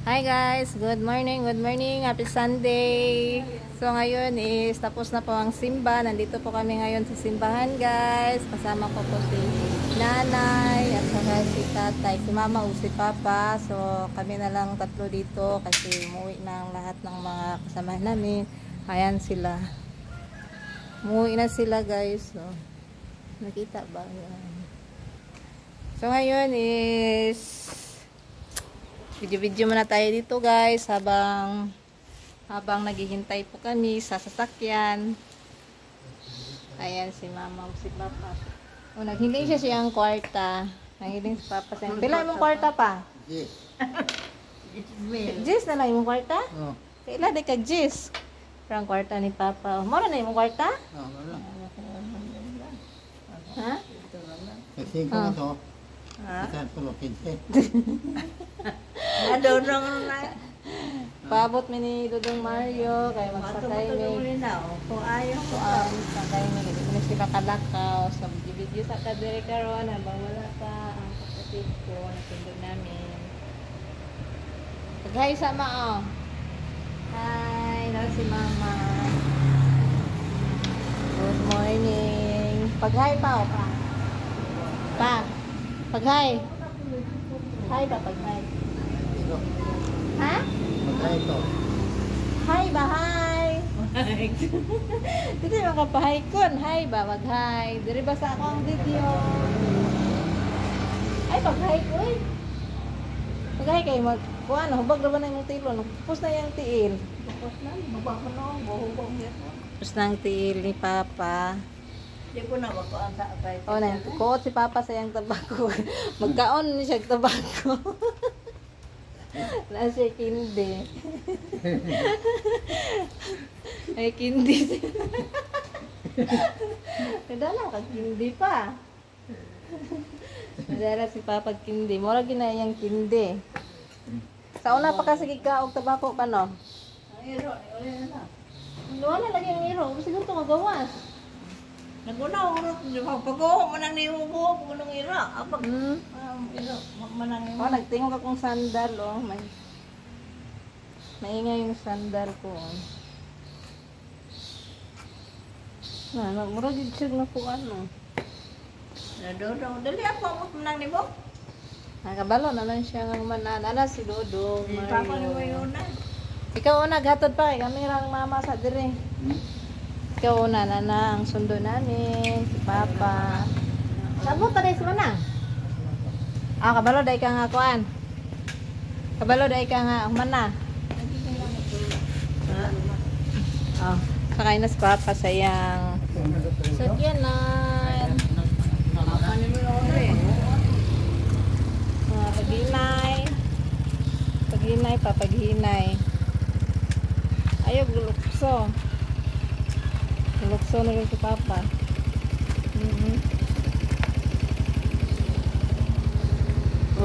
Hi guys, good morning, happy Sunday. So ngayon is tapos na po ang simba. Nandito po kami ngayon sa simbahan guys. Kasama ko po si nanay at saka si tatay, si mama o si papa. So kami na lang tatlo dito kasi umuwi na ang lahat ng mga kasama namin. Ayan sila. Umuwi na sila guys. So, nakita ba? Ayan. So ngayon is video-video muna tayo dito guys habang naghihintay po kami sa sasakyan. Ayan si mama o si papa. O naghiling siya siyang kwarta. Naghiling si papa siya. Pila imong kwarta pa? Jis na lang imong kwarta? Oo. Kaila di kag Jis. Parang kwarta ni papa. Mora na imong kwarta? Oo, wala. Ha? Kasi ko na to. Ha? Isa ko lo 15. Nadunong na. Paabot mi ni Dudong Mario kay magsakay ni Kung ayaw ko. sakay ni hindi sila kalakaw sa video sa kadiri karon habang wala pa ang kapatid ko na sundo namin. Pag-hi sa mao. Hi, na si mama. Good morning. Pag-hi pa o pa. Pa. Pag-hi. Hi ba pag-hi? Ito. Ha? Magkaya ito. Hi ba, hi! Dito yung kapahay kon. Hi ba, mag-hi. Diri ba sa akong video? Ay, mag-hi ko eh. Mag-hi kayo, mag-kuhan. Hubag na ba na yung tilo? Nagpus na yung tiil. Tapos na, mabako na ako. Buhubong dito. Tapos na ang tiil ni Papa. Hindi ko na makuhaan sa abay. O, kuot si Papa sa yung tabako. Magkaon ni siya tabako. Nasa kindi. Ay, kindi. Nadala ka, kindi pa. Nadala si Papa kindi. Mura ginayang kindi. Sa una pa kasi kikaog tabako pa, no? Ang iro, ulit na. Wala lagi ang iro. Siguro ito magawas. Nagunaw, pag-uho mo nang nihubo, kung nang iro. Apag, iro, manang Oh, nagtingog akong sandal, oh. Maingay yung sandal ko, oh. Mura din siya na po, ano. Nadunong. Dali ako, amot mo nang nibo. Nakabalo na lang siya ng manan. Ana si Dodo, Papa ni mo Mario. yun na. Ikaw una, gatod pa kay kami rang mama sa dire. Ikaw una, nana, ang sundo namin, si Papa. Sabot pa rin si Manang. Ah, kabalo, dahi ka nga kuan. Kabalo, dahi ka nga humana. Oh, sakay na si Papa sa yang sakyanan. Papa ni mo yun eh. Paghinay. Paghinay pa, paghinay. Ayaw, lulukso. Lulukso na rin si Papa.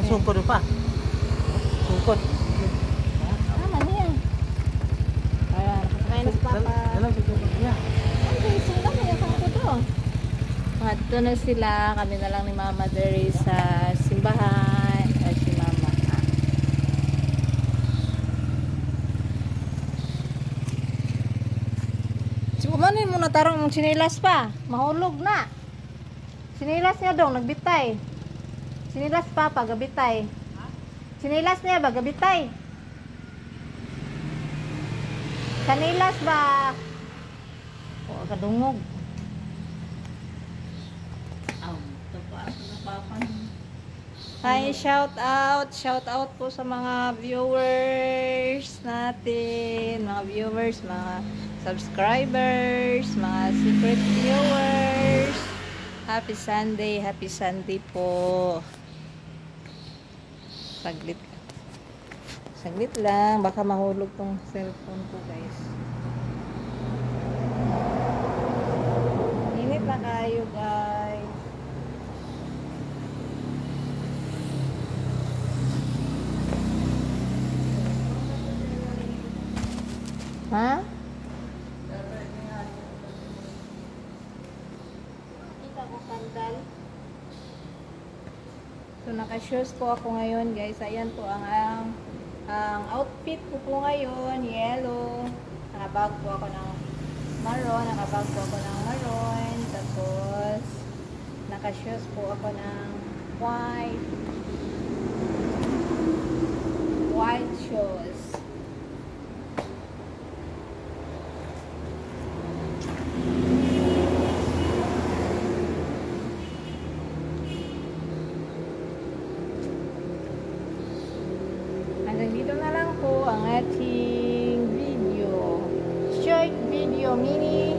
Sungkod pa. Sungkod. Tama niya. Ayan, nakasakay na si Papa. Dalam sa niya. Okay, sila na yung pangko to. Ito na sila. Kami na lang ni Mama Derry sa simbahan. Ay, si Mama. Kumanin mo na tarong ng sinilas pa. Mahulog na. Sinilas niya dong, nagbitay. Sinilas Papa, gabitay. Sinilas niya ba, gabitay? Sanilas ba? O, kadungog. Ito pa ako na papa. Hi, shout out po sa mga viewers natin, mga viewers, mga subscribers, mga secret viewers. Happy Sunday po. Saglit lang, baka mahulog tong cellphone ko guys. Init na kayo guys. Ha? Kita ko sandal. So naka-shoes po ako ngayon, guys. Ayan po ang outfit ko po ngayon, yellow. Nakabag po ako ng maroon. Tapos, naka-shoes po ako ng white shoes. Hanggang dito na lang po ang ating video. Short video, mini